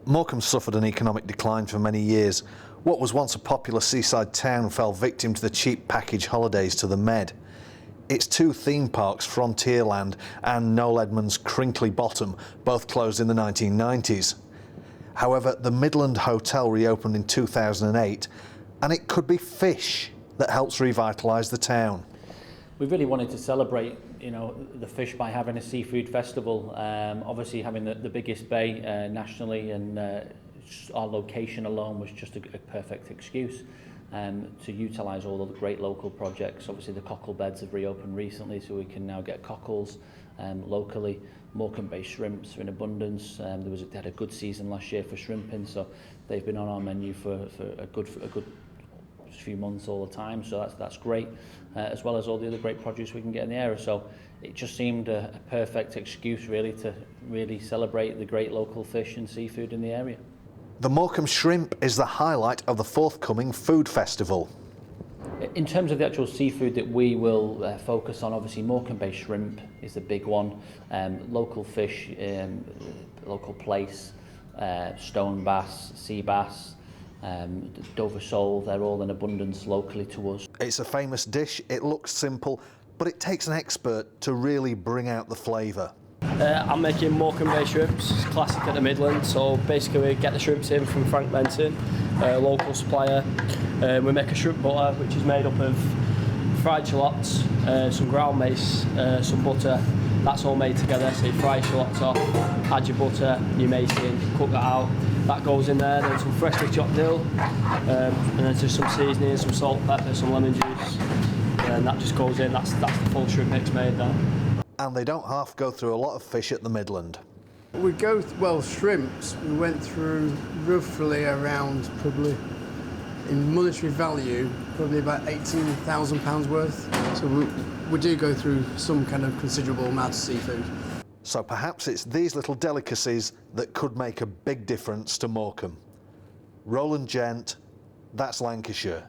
Morecambe suffered an economic decline for many years. What was once a popular seaside town fell victim to the cheap package holidays to the Med. Its two theme parks, Frontierland and Noel Edmonds' Crinkly Bottom, both closed in the 1990s. However, the Midland Hotel reopened in 2008, and it could be fish that helps revitalise the town. We really wanted to celebrate, the fish by having a seafood festival. Obviously, having the biggest bay nationally, and our location alone was just a perfect excuse to utilise all of the great local projects. Obviously, the cockle beds have reopened recently, so we can now get cockles locally. Morecambe-based shrimps are in abundance. They had a good season last year for shrimping, so they've been on our menu for a good few months all the time, so that's great, as well as all the other great produce we can get in the area. So it just seemed a perfect excuse really to really celebrate the great local fish and seafood in the area. The Morecambe shrimp is the highlight of the forthcoming food festival. In terms of the actual seafood that we will focus on, obviously Morecambe-based shrimp is the big one, local fish, local plaice, stone bass, sea bass, Dover sole, they're all in abundance locally to us. It's a famous dish, it looks simple, but it takes an expert to really bring out the flavour. I'm making Morecambe-based shrimps, it's classic at the Midlands, so basically we get the shrimps in from Frank Benton, a local supplier. We make a shrimp butter which is made up of fried shallots, some ground mace, some butter. That's all made together, so you fry shallots off, add your butter, your mace in, cook that out. That goes in there, then some freshly chopped dill, and then just some seasoning, some salt, pepper, some lemon juice, and that just goes in. That's the full shrimp mix made there. And they don't half go through a lot of fish at the Midland. Shrimps, we went through roughly around, probably, in monetary value, probably about £18,000 worth. So we do go through some kind of considerable amount of seafood. So perhaps it's these little delicacies that could make a big difference to Morecambe. Roland Gent, that's Lancashire.